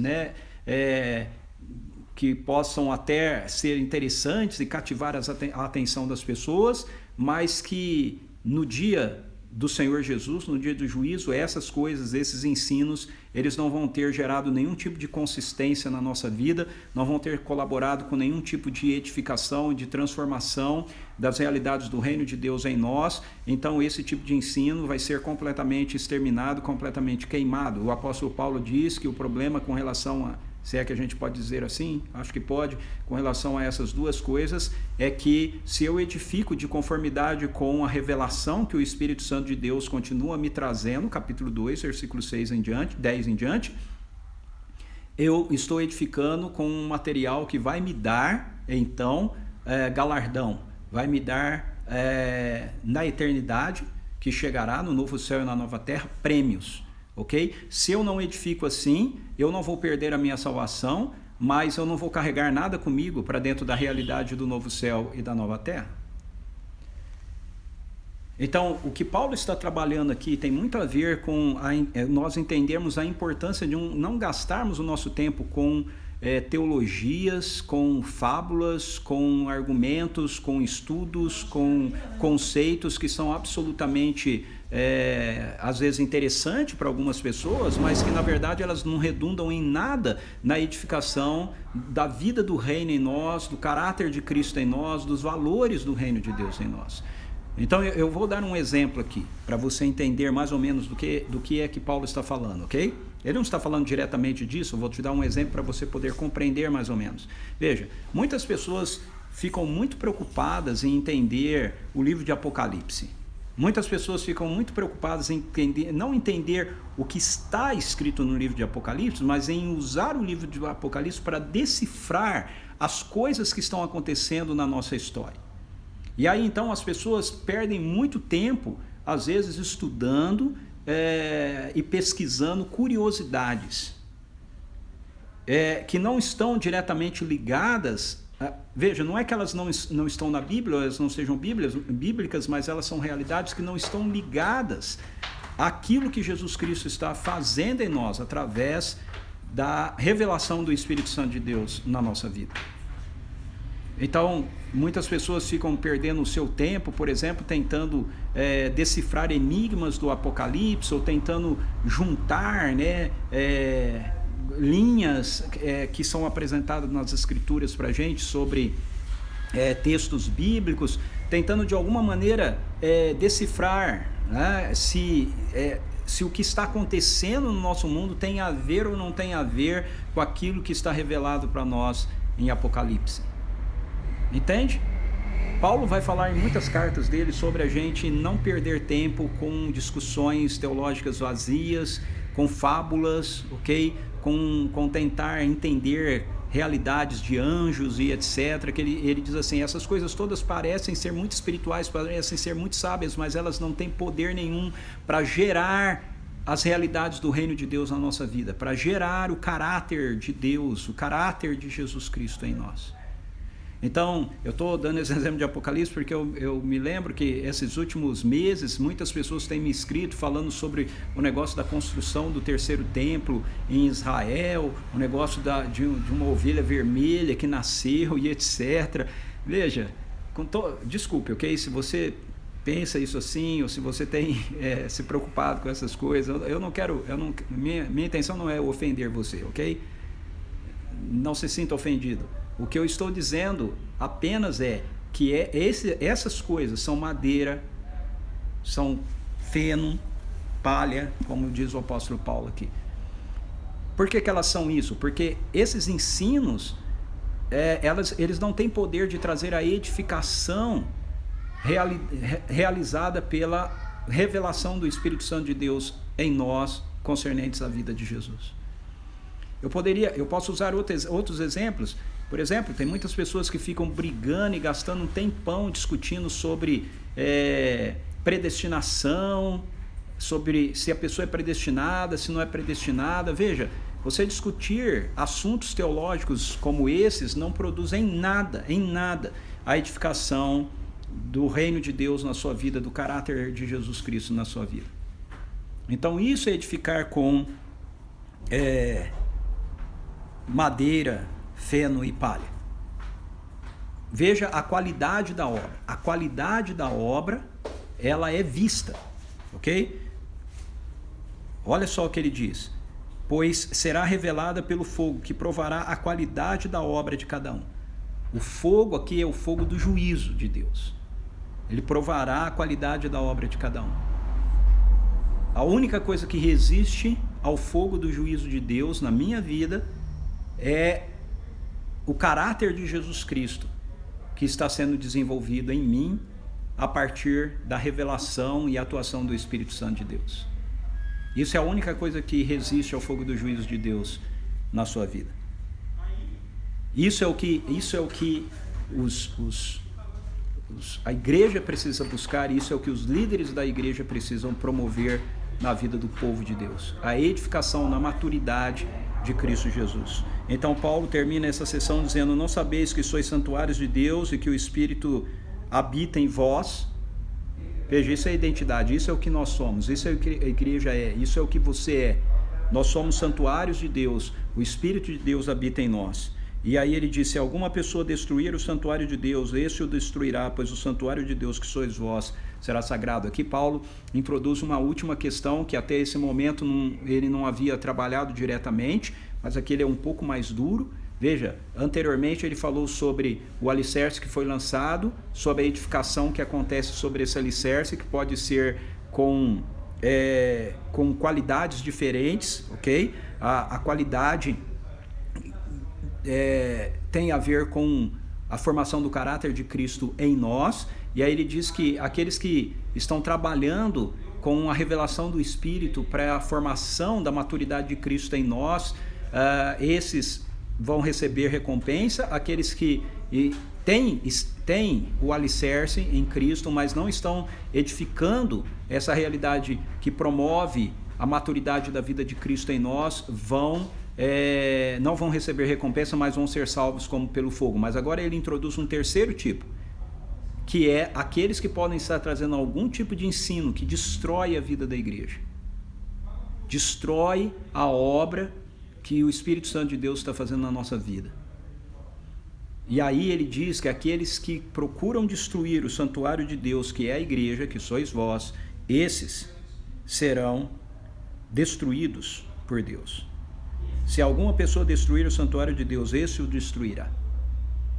S1: que possam até ser interessantes e cativar a atenção das pessoas, mas que no dia do Senhor Jesus, no dia do juízo, essas coisas, esses ensinos, eles não vão ter gerado nenhum tipo de consistência na nossa vida, não vão ter colaborado com nenhum tipo de edificação, de transformação das realidades do reino de Deus em nós. Então esse tipo de ensino vai ser completamente exterminado, completamente queimado. O apóstolo Paulo diz que o problema com relação a, se é que a gente pode dizer assim, acho que pode, com relação a essas duas coisas, é que se eu edifico de conformidade com a revelação que o Espírito Santo de Deus continua me trazendo, capítulo 2, versículo 6 em diante, 10 em diante, eu estou edificando com um material que vai me dar, então, galardão, vai me dar na eternidade, que chegará no novo céu e na nova terra, prêmios, ok? Se eu não edifico assim, eu não vou perder a minha salvação, mas eu não vou carregar nada comigo para dentro da realidade do novo céu e da nova terra. Então, o que Paulo está trabalhando aqui tem muito a ver com nós entendermos a importância de não gastarmos o nosso tempo com teologias, com fábulas, com argumentos, com estudos, com conceitos que são absolutamente, às vezes, interessantes para algumas pessoas, mas que, na verdade, elas não redundam em nada na edificação da vida do reino em nós, do caráter de Cristo em nós, dos valores do reino de Deus em nós. Então, eu vou dar um exemplo aqui, para você entender mais ou menos do que é que Paulo está falando, ok? Ele não está falando diretamente disso, eu vou te dar um exemplo para você poder compreender mais ou menos. Veja, muitas pessoas ficam muito preocupadas em entender o livro de Apocalipse. Muitas pessoas ficam muito preocupadas em não entender o que está escrito no livro de Apocalipse, mas em usar o livro de Apocalipse para decifrar as coisas que estão acontecendo na nossa história. E aí então as pessoas perdem muito tempo, às vezes estudando e pesquisando curiosidades que não estão diretamente ligadas. Veja, não é que elas não estão na Bíblia, elas não sejam bíblicas, mas elas são realidades que não estão ligadas àquilo que Jesus Cristo está fazendo em nós, através da revelação do Espírito Santo de Deus na nossa vida. Então, muitas pessoas ficam perdendo o seu tempo, por exemplo, tentando decifrar enigmas do Apocalipse, ou tentando juntar, linhas que são apresentadas nas Escrituras para a gente sobre textos bíblicos, tentando de alguma maneira decifrar, né, se o que está acontecendo no nosso mundo tem a ver ou não tem a ver com aquilo que está revelado para nós em Apocalipse. Entende? Paulo vai falar em muitas cartas dele sobre a gente não perder tempo com discussões teológicas vazias, com fábulas, ok? Com tentar entender realidades de anjos e etc. Que ele diz assim, essas coisas todas parecem ser muito espirituais, parecem ser muito sábias, mas elas não têm poder nenhum para gerar as realidades do reino de Deus na nossa vida, para gerar o caráter de Deus, o caráter de Jesus Cristo em nós. Então, eu estou dando esse exemplo de Apocalipse porque eu me lembro que esses últimos meses muitas pessoas têm me escrito falando sobre o negócio da construção do terceiro templo em Israel, o negócio de uma ovelha vermelha que nasceu e etc. Veja, desculpe, ok? Se você pensa isso assim, ou se você tem se preocupado com essas coisas, minha intenção não é ofender você, ok? Não se sinta ofendido. O que eu estou dizendo apenas é que essas coisas são madeira, são feno, palha, como diz o apóstolo Paulo aqui. Por que elas são isso? Porque esses ensinos, eles não têm poder de trazer a edificação realizada pela revelação do Espírito Santo de Deus em nós, concernentes à vida de Jesus. Eu posso usar outros exemplos. Por exemplo, tem muitas pessoas que ficam brigando e gastando um tempão discutindo sobre predestinação, sobre se a pessoa é predestinada, se não é predestinada. Veja, você discutir assuntos teológicos como esses não produz em nada a edificação do reino de Deus na sua vida, do caráter de Jesus Cristo na sua vida. Então isso é edificar com madeira, feno e palha. Veja a qualidade da obra. A qualidade da obra, ela é vista, ok? Olha só o que ele diz. Pois será revelada pelo fogo, que provará a qualidade da obra de cada um. O fogo aqui é o fogo do juízo de Deus. Ele provará a qualidade da obra de cada um. A única coisa que resiste ao fogo do juízo de Deus na minha vida é o caráter de Jesus Cristo, que está sendo desenvolvido em mim a partir da revelação e atuação do Espírito Santo de Deus. Isso é a única coisa que resiste ao fogo do juízo de Deus na sua vida. Isso é o que a igreja precisa buscar, isso é o que os líderes da igreja precisam promover na vida do povo de Deus, a edificação na maturidade de Cristo Jesus. Então Paulo termina essa sessão dizendo: não sabeis que sois santuários de Deus e que o Espírito habita em vós? Veja, isso é a identidade, isso é o que nós somos, isso é o que a igreja é, isso é o que você é. Nós somos santuários de Deus, o Espírito de Deus habita em nós. E aí ele diz: se alguma pessoa destruir o santuário de Deus, esse o destruirá, pois o santuário de Deus que sois vós será sagrado. Aqui Paulo introduz uma última questão que até esse momento ele não havia trabalhado diretamente, mas aqui ele é um pouco mais duro. Veja, anteriormente ele falou sobre o alicerce que foi lançado, sobre a edificação que acontece sobre esse alicerce, que pode ser com qualidades diferentes, ok? A qualidade tem a ver com a formação do caráter de Cristo em nós, e aí ele diz que aqueles que estão trabalhando com a revelação do Espírito para a formação da maturidade de Cristo em nós, esses vão receber recompensa. Aqueles que têm o alicerce em Cristo, mas não estão edificando essa realidade que promove a maturidade da vida de Cristo em nós, não vão receber recompensa, mas vão ser salvos como pelo fogo. Mas agora ele introduz um terceiro tipo, que é aqueles que podem estar trazendo algum tipo de ensino que destrói a vida da igreja, destrói a obra que o Espírito Santo de Deus está fazendo na nossa vida. E aí ele diz que aqueles que procuram destruir o santuário de Deus, que é a igreja, que sois vós, esses serão destruídos por Deus. Se alguma pessoa destruir o santuário de Deus, esse o destruirá.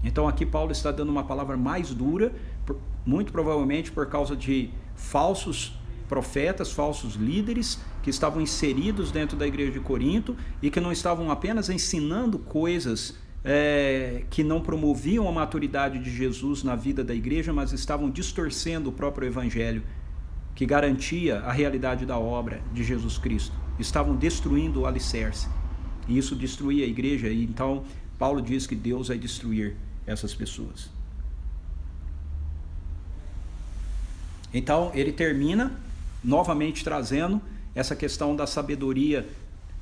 S1: Então aqui Paulo está dando uma palavra mais dura, muito provavelmente por causa de falsos profetas, falsos líderes que estavam inseridos dentro da igreja de Corinto e que não estavam apenas ensinando coisas que não promoviam a maturidade de Jesus na vida da igreja, mas estavam distorcendo o próprio evangelho que garantia a realidade da obra de Jesus Cristo. Estavam destruindo o alicerce. E isso destruía a igreja, e então Paulo diz que Deus vai destruir essas pessoas. Então ele termina novamente trazendo essa questão da sabedoria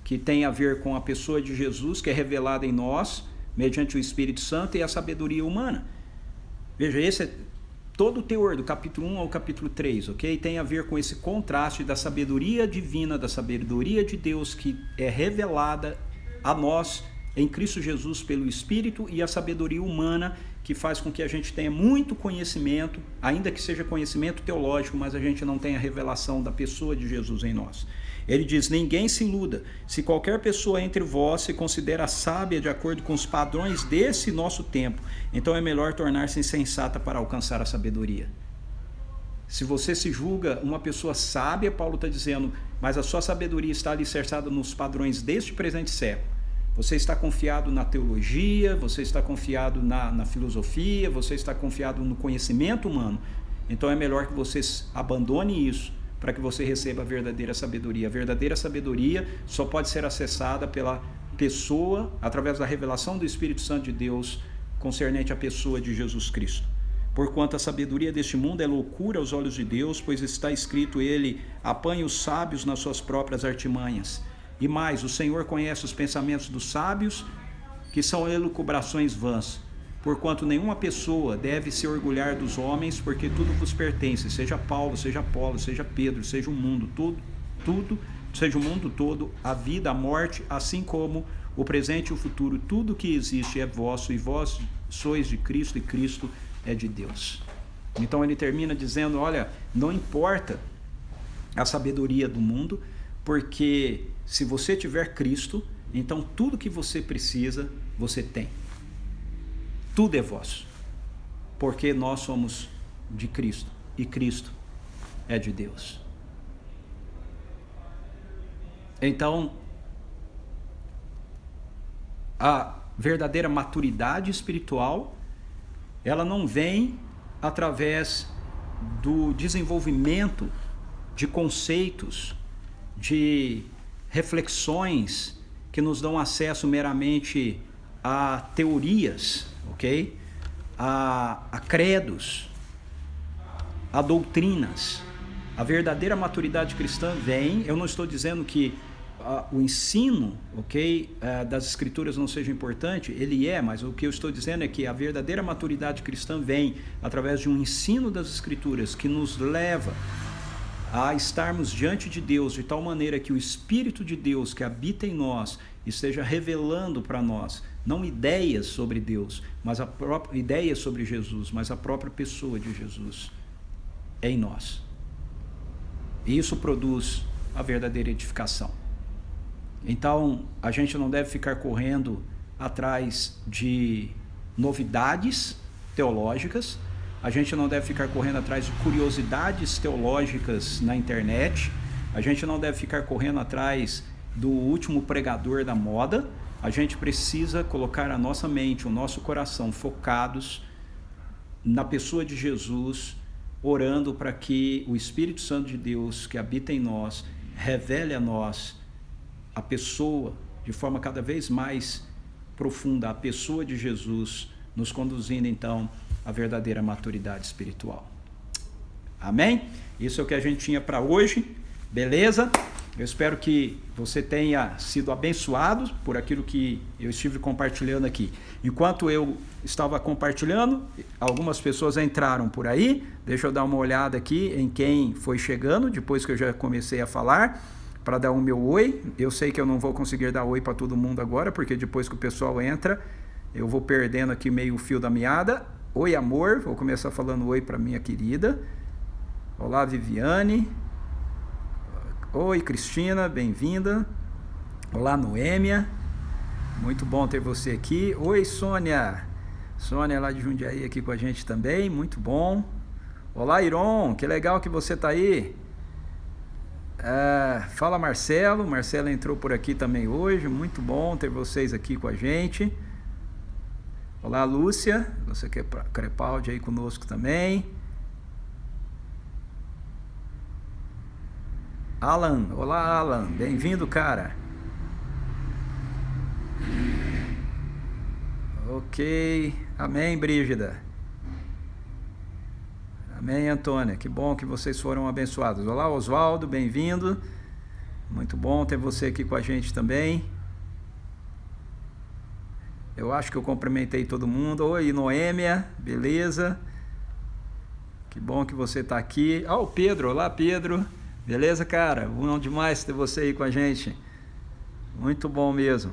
S1: que tem a ver com a pessoa de Jesus, que é revelada em nós mediante o Espírito Santo, e a sabedoria humana. Veja, esse é todo o teor do capítulo 1 ao capítulo 3, ok? Tem a ver com esse contraste da sabedoria divina, da sabedoria de Deus que é revelada a nós em Cristo Jesus pelo Espírito, e a sabedoria humana que faz com que a gente tenha muito conhecimento, ainda que seja conhecimento teológico, mas a gente não tenha a revelação da pessoa de Jesus em nós. Ele diz: ninguém se iluda, se qualquer pessoa entre vós se considera sábia de acordo com os padrões desse nosso tempo, então é melhor tornar-se insensata para alcançar a sabedoria. Se você se julga uma pessoa sábia, Paulo está dizendo, mas a sua sabedoria está alicerçada nos padrões deste presente século. Você está confiado na teologia, você está confiado na filosofia, você está confiado no conhecimento humano. Então é melhor que você abandone isso para que você receba a verdadeira sabedoria. A verdadeira sabedoria só pode ser acessada pela pessoa, através da revelação do Espírito Santo de Deus concernente à pessoa de Jesus Cristo. Porquanto a sabedoria deste mundo é loucura aos olhos de Deus, pois está escrito: ele apanha os sábios nas suas próprias artimanhas. E mais, o Senhor conhece os pensamentos dos sábios, que são elucubrações vãs. Porquanto nenhuma pessoa deve se orgulhar dos homens, porque tudo vos pertence, seja Paulo, seja Apolo, seja Pedro, seja o mundo, seja o mundo todo, a vida, a morte, assim como o presente e o futuro, tudo que existe é vosso, e vós sois de Cristo, e Cristo é de Deus. Então ele termina dizendo: olha, não importa a sabedoria do mundo, porque se você tiver Cristo, então tudo que você precisa, você tem. Tudo é vosso, porque nós somos de Cristo, e Cristo é de Deus. Então, a verdadeira maturidade espiritual, ela não vem através do desenvolvimento de conceitos, de reflexões que nos dão acesso meramente a teorias, ok? a credos, a doutrinas. A verdadeira maturidade cristã vem, eu não estou dizendo que o ensino, das escrituras não seja importante, ele é, mas o que eu estou dizendo é que a verdadeira maturidade cristã vem através de um ensino das escrituras que nos leva a estarmos diante de Deus de tal maneira que o Espírito de Deus que habita em nós esteja revelando para nós, não ideias sobre Deus, mas ideias sobre Jesus, mas a própria pessoa de Jesus em nós. E isso produz a verdadeira edificação. Então, a gente não deve ficar correndo atrás de novidades teológicas, a gente não deve ficar correndo atrás de curiosidades teológicas na internet, a gente não deve ficar correndo atrás do último pregador da moda. A gente precisa colocar a nossa mente, o nosso coração focados na pessoa de Jesus, orando para que o Espírito Santo de Deus que habita em nós revele a nós a pessoa de forma cada vez mais profunda, a pessoa de Jesus, nos conduzindo então à verdadeira maturidade espiritual. Amém? Isso é o que a gente tinha para hoje, beleza? Eu espero que você tenha sido abençoado por aquilo que eu estive compartilhando aqui. Enquanto eu estava compartilhando, algumas pessoas entraram por aí. Deixa eu dar uma olhada aqui em quem foi chegando, depois que eu já comecei a falar, para dar o meu oi. Eu sei que eu não vou conseguir dar oi para todo mundo agora, porque depois que o pessoal entra, eu vou perdendo aqui meio o fio da meada. Oi, amor. Vou começar falando oi para minha querida. Olá, Viviane. Oi, Cristina, bem-vinda. Olá, Noêmia. Muito bom ter você aqui. Oi, Sônia. Sônia lá de Jundiaí aqui com a gente também. Muito bom. Olá, Iron. Que legal que você está aí. Fala, Marcelo. Marcelo entrou por aqui também hoje. Muito bom ter vocês aqui com a gente. Olá, Lúcia. Você que é Crepaldi aí conosco também. Alan, olá Alan, bem-vindo, cara. Ok, amém, Brígida. Amém, Antônia, que bom que vocês foram abençoados. Olá, Oswaldo, bem-vindo. Muito bom ter você aqui com a gente também. Eu acho que eu cumprimentei todo mundo. Oi, Noêmia, beleza? Que bom que você está aqui. O Pedro, olá, Pedro. Beleza, cara? Bom demais ter você aí com a gente. Muito bom mesmo.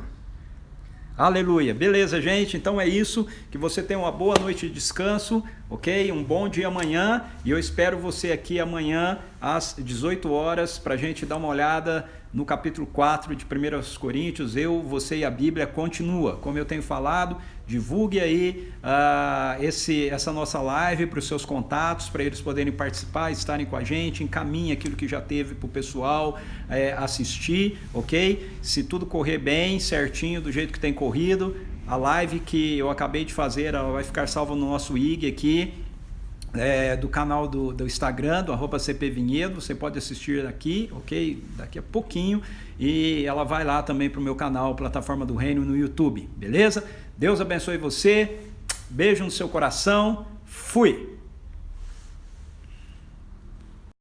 S1: Aleluia. Beleza, gente? Então é isso. Que você tenha uma boa noite de descanso, ok? Um bom dia amanhã. E eu espero você aqui amanhã às 18 horas para a gente dar uma olhada no capítulo 4 de 1 Coríntios. Eu, você e a Bíblia continua. Como eu tenho falado, divulgue aí essa nossa live para os seus contatos, para eles poderem participar, estarem com a gente, encaminhe aquilo que já teve para o pessoal assistir, ok? Se tudo correr bem, certinho, do jeito que tem corrido, a live que eu acabei de fazer, ela vai ficar salva no nosso IG aqui, do canal do Instagram, do @cpvinhedo, você pode assistir aqui, ok? Daqui a pouquinho, e ela vai lá também para o meu canal, Plataforma do Reino, no YouTube, beleza? Deus abençoe você, beijo no seu coração, fui!